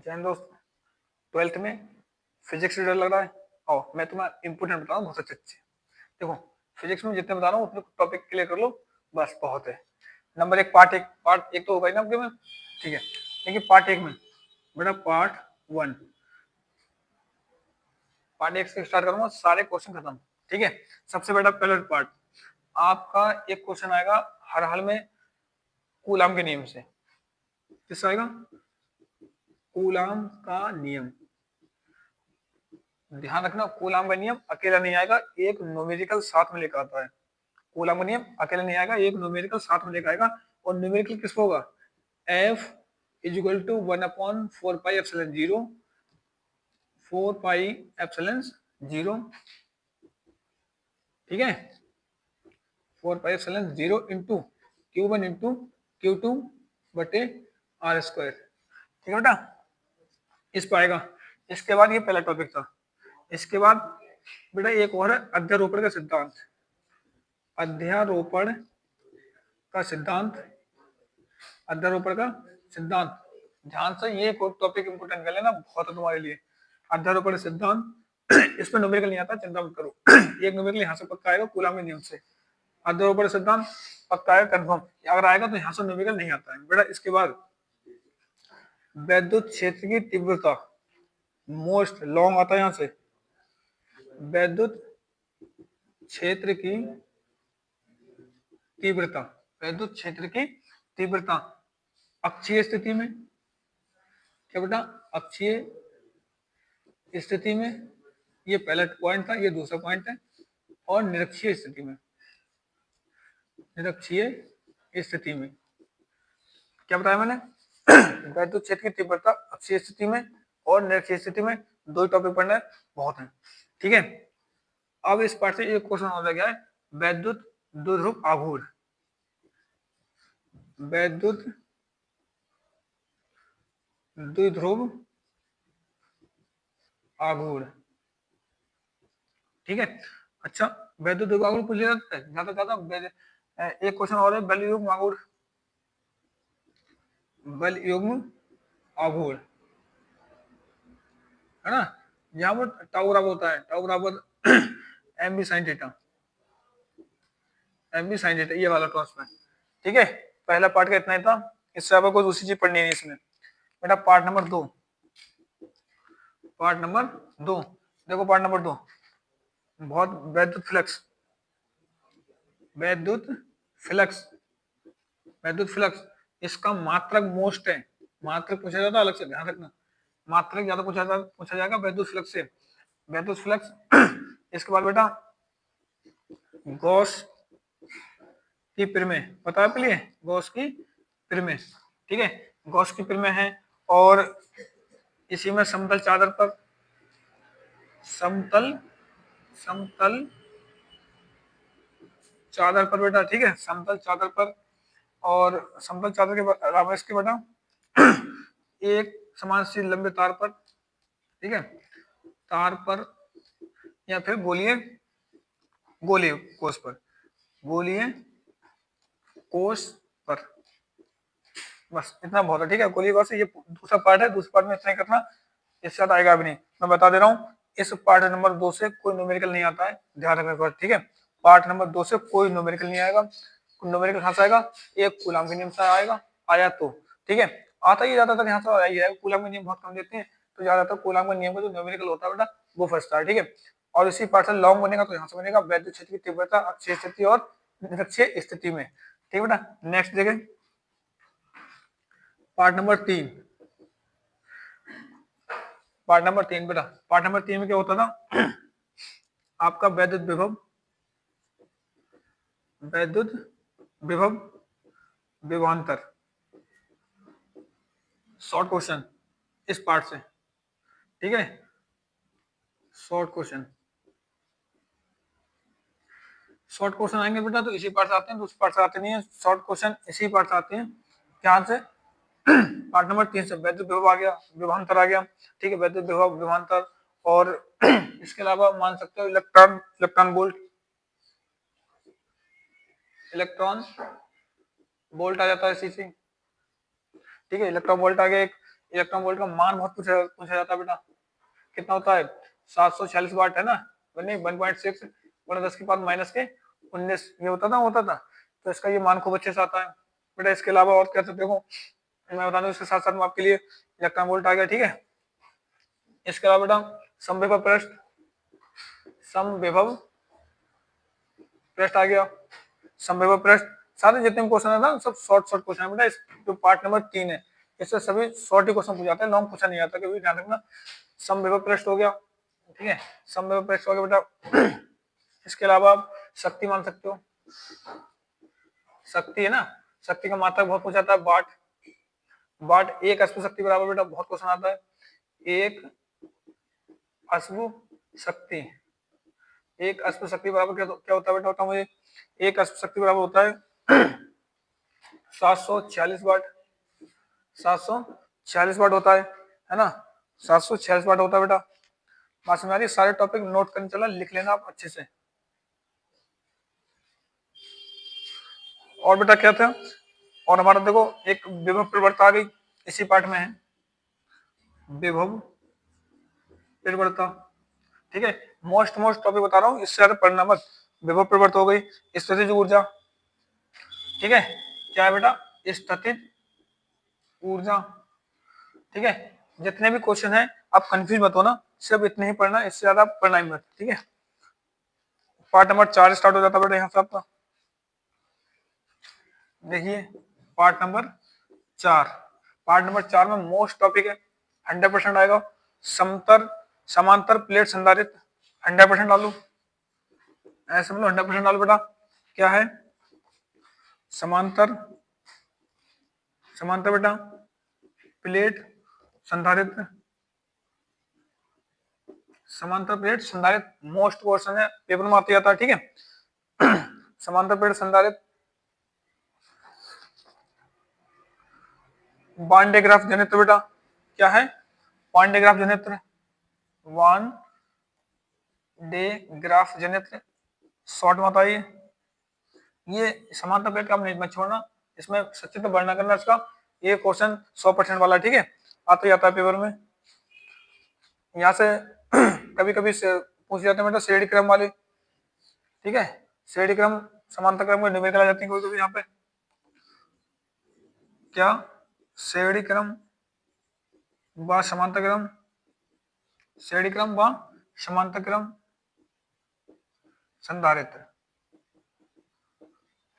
जैन दोस्त, 12th में physics से डर लग रहा है। और मैं तुम्हें इंपोर्टेंट बता रहा हूँ बहुत अच्छे अच्छे। देखो, फिजिक्स में जितने बता रहा हूँ उतने टॉपिक क्लियर कर लो, बस बहुत है। नंबर एक, पार्ट एक तो होगा ही ना आपके में, ठीक है। देखिए पार्ट एक में बेटा, वन पार्ट एक से स्टार्ट करूंगा, सारे क्वेश्चन खत्म, ठीक है। सबसे बड़ा पहला पार्ट आपका, एक क्वेश्चन आएगा हर हाल में कूलाम के नियम से। किससे आएगा? कूलाम का नियम। ध्यान रखना, कूलाम का नियम अकेला नहीं आएगा, एक न्यूमेरिकल साथ में लेकर आता है। कूलाम का नियम अकेला नहीं आएगा, एक न्यूमेरिकल साथ में लेकर आएगा। और न्यूमेरिकल किस होगा? F is equal to 1/4 pi epsilon 0, 4 pi epsilon 0, ठीक है। 4 pi epsilon 0 into Q1 into Q2 बटे R², ठीक है बेटा। इस पाएगा। इसके बाद ये पहला टॉपिक था। इसके बाद बेटा एक और है अध्यारोपण का सिद्धांत। अध्यारोपण का सिद्धांत, अध्यारोपण का सिद्धांत। ध्यान से ये टॉपिक इंपोर्टेंट कर लेना, बहुत है तुम्हारे लिए। अध्यारोपण सिद्धांत इसमें न्यूमेरिकल नहीं आता, चिंता मत करो। एक न्यूमेरिकल यहाँ से पक्का आएगा कूलाम के नियम से। अध्यारोपण सिद्धांत पक्का आएगा, कंफर्म। अगर आएगा तो यहाँ से न्यूमेरिकल नहीं आता है बेटा। इसके बाद वैद्युत क्षेत्र की तीव्रता, मोस्ट लॉन्ग आता है यहाँ से। वैद्युत क्षेत्र की तीव्रता, वैद्युत क्षेत्र की तीव्रता अक्षीय स्थिति में, क्या बेटा? अक्षीय स्थिति में, ये पहला पॉइंट था, ये दूसरा पॉइंट है। और निरक्षीय स्थिति में, निरक्षीय स्थिति में क्या बताया मैंने? वैद्युत क्षेत्र की तीव्रता अक्षीय स्थिति में और निरक्षीय स्थिति में, दो टॉपिक पढ़ना है, बहुत है, ठीक है। अब इस पार्ट से एक क्वेश्चन हो गया है, वैद्युत द्विध्रुव आघूर्ण। वैद्युत द्विध्रुव आघूर्ण, ठीक है। अच्छा, वैद्युत द्विध्रुव आघूर्ण पूछ लिया जाता है ज्यादा ज्यादा। एक क्वेश्चन और है, बल युग्म आघूर्ण। बल युग्म आघूर्ण, है ना। यहाँ पर टाउ बराबर होता है, टाउ बराबर M B sine theta, M B sine theta, ये वाला ट्रांसफर, ठीक है। पहला पार्ट का इतना ही था। इससे आपको कोई दूसरी चीज पढ़नी नहीं इसमें बेटा। पार्ट नंबर 2, पार्ट नंबर 2 देखो, पार्ट नंबर 2 बहुत, वैद्युत फ्लक्स, वैद्युत फ्लक्स, वैद्युत फ्लक्स। इसका मात्रक मोस्ट है, मात्रक पूछा जाता है अलग से, ध्यान रखना। मात्रक ज्यादा पूछा जाएगा वैद्युत फ्लक्स से, वैद्युत फ्लक्स। इसके बाद बेटा गॉस की प्रमेय, पता है पहले गॉस की प्रमेय, ठीक है। गॉस की प्रमेय है। और इसी में समतल चादर पर, समतल समतल चादर पर बेटा, ठीक है, समतल चादर पर। और समतल चादर के अलावा इसके बेटा एक समान सी लंबे तार पर, ठीक है, तार पर या फिर गोलीय, गोलीय कोष पर, गोलीय कोष पर, बस इतना बहुत है, ठीक है। गोलीय कोष, ये दूसरा पार्ट है, दूसरे पार्ट में इतना ही करना, इससे ज्यादा आएगा भी नहीं। मैं बता दे रहा हूँ, इस पार्ट नंबर 2 से कोई न्यूमेरिकल नहीं आता है, ध्यान रखने का, ठीक है। पार्ट नंबर 2 से कोई न्यूमेरिकल नहीं आएगा। न्यूमेरिकल कहाँ से आएगा? एक कूलाम के नियम से आएगा, आया तो, ठीक है। आता ही ज्यादातर यहाँ से आया है, कूलाम के नियम बहुत कम देते हैं, तो ज्यादातर कूलाम का नियम का जो न्यूमेरिकल होता है बेटा, वो फंसता है, ठीक है। और इसी पार्ट से लॉन्ग बनेगा तो यहाँ से बनेगा, वैद्युत क्षेत्र की तीव्रता अक्षीय स्थिति और निरक्षीय स्थिति में, ठीक है बेटा। नेक्स्ट देखें, पार्ट नंबर 3, पार्ट नंबर 3 बेटा। पार्ट नंबर 3 में क्या होता था? आपका वैद्युत विभव, वैद्युत विभव विभवांतर, शॉर्ट क्वेश्चन इस पार्ट से, ठीक है। शॉर्ट क्वेश्चन, शॉर्ट क्वेश्चन आएंगे बेटा तो इसी पार्ट से आते हैं, दूसरे पार्ट से आते नहीं है। शॉर्ट क्वेश्चन इसी पार्ट से आते हैं, ध्यान से। पार्ट नंबर 3 से वैद्युत विभव आ गया, विभवांतर आ गया, ठीक है, वैद्युत विभव विभवांतर। और इसके अलावा मान सकते हो electron, electron volt, electron volt आ जाता है इसी से, ठीक है। इलेक्ट्रॉन वोल्ट आ गया एक। इलेक्ट्रॉन वोल्ट का मान बहुत पूछा पूछा जाता है बेटा। कितना होता है? 746 वाट है ना, नहीं 1.6 गुणा 10 की पावर माइनस के 19 ये होता था। तो इसका ये मान खूब अच्छे से आता है बेटा। इसके अलावा और क्या, देखो मैं बता दूं, इसके साथ साथ में आपके लिए इलेक्ट्रॉन वोल्ट आ गया, ठीक है। इसके अलावा बेटा समविभव पृष्ठ, समविभव पृष्ठ आ गया। समविभव पृष्ठ सारे जितने भी क्वेश्चन है ना सब शॉर्ट शॉर्ट क्वेश्चन है बेटा। इस जो पार्ट नंबर 3 है इससे सभी शॉर्ट ही क्वेश्चन पूछ जाते हैं, लॉन्ग पूछा नहीं आता, कभी ध्यान रखना। समविभव पृष्ठ हो गया, ठीक है, समविभव पृष्ठ हो गया बेटा। इसके अलावा आप शक्ति मान सकते हो, शक्ति है ना, शक्ति का मात्रक बहुत पूछा जाता है, वाट। वाट एक अश्व शक्ति बराबर बेटा, बहुत क्वेश्चन आता है। एक अश्व शक्ति, एक अश्व शक्ति बराबर क्या होता है बेटा, होता है मुझे। एक अश्व शक्ति बराबर होता है 746 वाट। 746 वाट होता है ना, 746 वाट होता है बेटा। बात समझ आ रही है? सारे टॉपिक नोट करने चला, लिख लेना आप अच्छे से। और बेटा क्या था, और हमारा देखो एक विभव परिवर्तन आ गई, इसी पार्ट में है विभव परिवर्तन, ठीक है। मोस्ट मोस्ट टॉपिक बता रहा हूँ, इससे ज्यादा पढ़ना मत। विभव परिवर्तन हो गई, स्थितिज ऊर्जा, ठीक है। क्या है बेटा? स्थितिज ऊर्जा, ठीक है। जितने भी क्वेश्चन है आप कंफ्यूज मत होना, सिर्फ इतने ही पढ़ना, इससे ज्यादा पढ़ना ही मत, ठीक है। पार्ट नंबर 4 स्टार्ट हो जाता बेटा यहाँ से आपका। देखिए पार्ट नंबर 4, पार्ट नंबर 4 में मोस्ट टॉपिक है, 100% आएगा। समतर समांतर प्लेट संधारित्र, 100% डालो, ऐसे बोलो 100% डालो बेटा। क्या है? समांतर, समांतर बेटा प्लेट संधारित्र, समांतर प्लेट संधारित्र मोस्ट क्वेश्चन है, पेपर में आते जाता है, ठीक है। समांतर प्लेट संधारित्र, वांडेग्राफ जनित्र बेटा, क्या है? वांडेग्राफ जनित्र, वान डे ग्राफ जनित्र, शॉर्ट में बताइए। ये समांतर प्लेट का आप नहीं मत छोड़ना, इसमें सच्चे तो बढ़ना करना इसका, ये क्वेश्चन 100% वाला, ठीक है, आता ही आता है पेपर में। यहाँ से कभी कभी पूछ जाते हैं बेटा श्रेणी क्रम वाले, ठीक है, श्रेणी क्रम समांतर क्रम में न्यूमेरिकल आ जाती है कभी कभी यहाँ पे। क्या? श्रेणी क्रम व समांतर क्रम, श्रेणी क्रम व समांतर क्रम संधारित्र,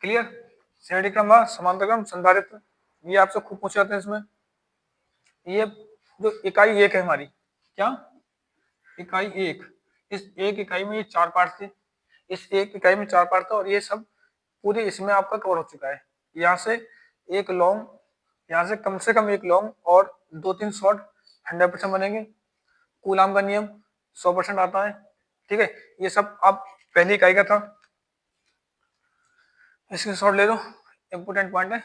क्लियर। श्रेणी क्रम व समांतर क्रम संधारित्र, ये आपसे खूब पूछे जाते हैं इसमें। ये जो इकाई एक है हमारी, क्या इकाई एक, इस एक इकाई में ये 4 पार्ट थे, इस एक इकाई में 4 पार्ट था, और ये सब पूरे इसमें आपका कवर हो चुका है। यहाँ से एक लॉन्ग, यहाँ से कम एक लॉन्ग और 2-3 शॉर्ट 100% बनेंगे। कूलाम का नियम 100% आता है, ठीक है। ये सब आप पहली इकाई का था, इसके शॉर्ट ले लो, इंपोर्टेंट पॉइंट है,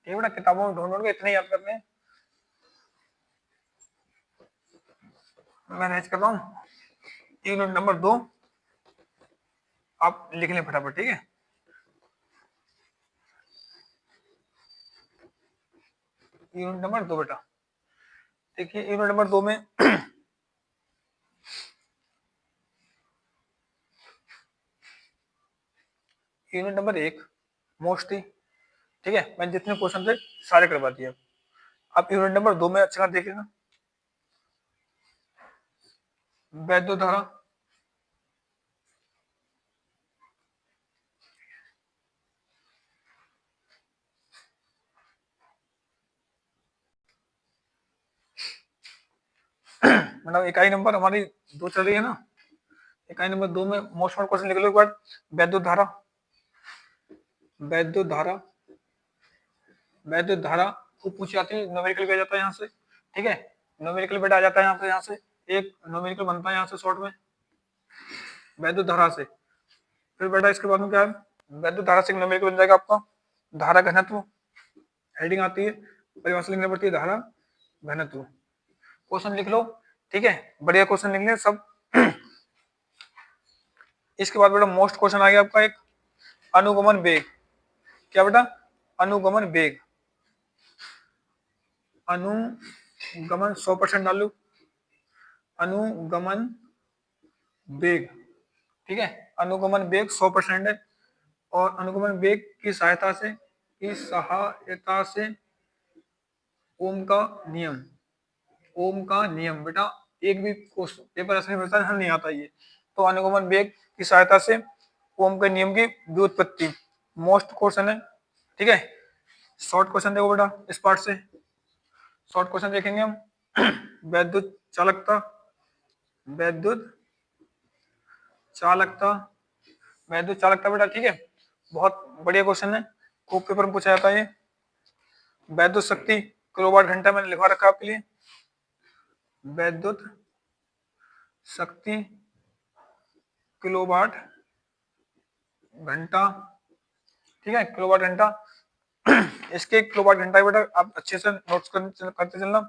ठीक है बेटा। किताबों में ढूंढ ढूंढ के इतने याद करने हैं, मैं मैनेज कर रहा हूँ। यूनिट नंबर 2 आप लिख लें फटाफट, ठीक है। यूनिट नंबर 2 बेटा, देखिए यूनिट नंबर 2 में यूनिट नंबर 1 मोस्टली, ठीक है, मैंने जितने क्वेश्चन थे सारे करवा दिए। अब यूनिट नंबर 2 में अच्छा देखिएगा, वैद्युत धारा, मतलब इकाई नंबर हमारी 2 चल रही है ना, इकाई नंबर 2 में मोस्ट इम्पोर्टेंट क्वेश्चन लिख लो एक बार। वैद्युत धारा, वैद्युत धारा, वैद्युत धारा खूब पूछी जाती है, न्यूमेरिकल भी आ जाता है यहाँ से, ठीक है, न्यूमेरिकल बेटा आ जाता है यहाँ से एक न्यूमेरिकल बनता है यहाँ से शॉर्ट में वैद्युत धारा से। फिर बेटा इसके बाद में क्या है, वैद्युत धारा से न्यूमेरिकल बन जाएगा आपका धारा घनत्व, हेडिंग आती है, परिभाषा लिखनी पड़ती है धारा घनत्व। क्वेश्चन लिख लो, ठीक है, बढ़िया क्वेश्चन लिख लें सब। इसके बाद बेटा मोस्ट क्वेश्चन आ गया आपका एक अनुगमन वेग, क्या बेटा? अनुगमन वेग, अनुगमन 100% डालू, अनुगमन वेग, ठीक है, अनुगमन वेग 100% है। और अनुगमन वेग की सहायता से ओम का नियम, ओम का नियम बेटा एक भी क्वेश्चन पेपर ऐसा नहीं मिलता, नहीं आता ये। तो अनुगमन वेग की सहायता से ओम के नियम की व्युत्पत्ति मोस्ट क्वेश्चन है, ठीक है। शॉर्ट क्वेश्चन देखो बेटा इस पार्ट से, शॉर्ट क्वेश्चन देखेंगे हम। वैद्युत चालकता, वैद्युत चालकता, वैद्युत चालकता बेटा, ठीक है, बहुत बढ़िया क्वेश्चन है, खूब पेपर में पूछा जाता है ये। वैद्युत शक्ति किलोवाट घंटा मैंने लिखवा रखा है आपके लिए, वैद्युत शक्ति किलोवाट घंटा, ठीक है, किलोवाट घंटा। इसके किलोवाट घंटा बेटा आप अच्छे से नोट्स करते चलना।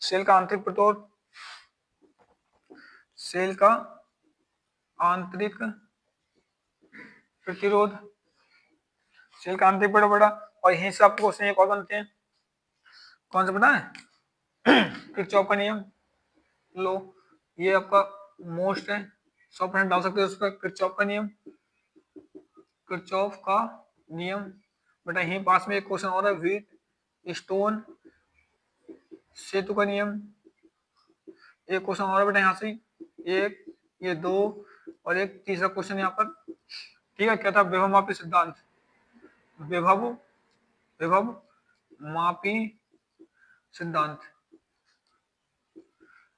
सेल का आंतरिक प्रतिरोध, सेल का आंतरिक प्रतिरोध, सेल का आंतरिक बड़ा बड़ा। और यहीं से आपको क्वेश्चन एक और बनते हैं, कौन सा पता है? किरचॉफ का नियम, लो ये आपका मोस्ट है, 100% डाल सकते हो उस पर। किरचॉफ का नियम, किरचॉफ का नियम बेटा यहीं पास में एक क्वेश्चन और है, व्हीट स्टोन सेतु का नियम। एक क्वेश्चन और है बेटा यहाँ से, एक, ये दो, और एक तीसरा क्वेश्चन यहाँ पर, ठीक है, क्या था? विभव मापी सिद्धांत, विभव, विभव मापी सिद्धांत,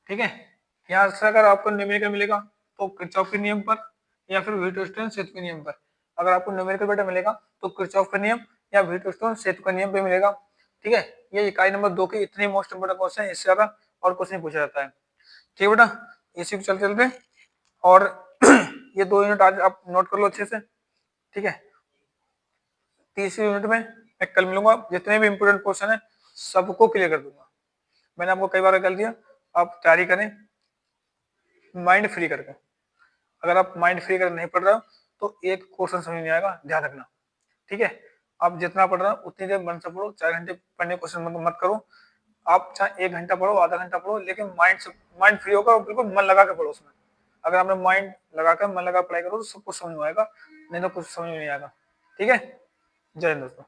ठीक है। यहाँ से अगर आपको न्यूमेरिकल मिलेगा तो किरचॉफ के नियम पर या फिर व्हीटस्टोन सेतु के नियम पर। अगर आपको न्यूमेरिकल बेटा मिलेगा तो किरचॉफ का नियम या व्हीटस्टोन सेतु का नियम पे मिलेगा, ठीक है। ये इकाई नंबर 2 के इतने मोस्ट इंपोर्टेंट क्वेश्चन है, इससे ज्यादा और कुछ नहीं पूछा जाता है, ठीक है बेटा। इसी को चलते चलते और ये 2 यूनिट आज आप नोट कर लो अच्छे से, ठीक है। तीसरी यूनिट में मैं कल मिलूंगा, जितने भी इंपोर्टेंट क्वेश्चन है सबको क्लियर कर दूंगा। मैंने आपको कई बार कल दिया, आप तैयारी करें माइंड फ्री करके। अगर आप माइंड फ्री करके नहीं पढ़ रहे हो तो एक क्वेश्चन समझ नहीं आएगा, ध्यान रखना, ठीक है। आप जितना पढ़ रहे हो उतनी देर मन से पढ़ो, 4 घंटे पढ़ने की कोशिश मत करो। आप चाहे 1 घंटा पढ़ो, आधा घंटा पढ़ो, लेकिन माइंड फ्री होगा और बिल्कुल मन लगा के पढ़ो उसमें। अगर आपने माइंड लगा कर मन लगा पढ़ाई करो तो सब कुछ समझ में आएगा, नहीं तो कुछ समझ में नहीं आएगा, ठीक है। जय हिंद दोस्तों।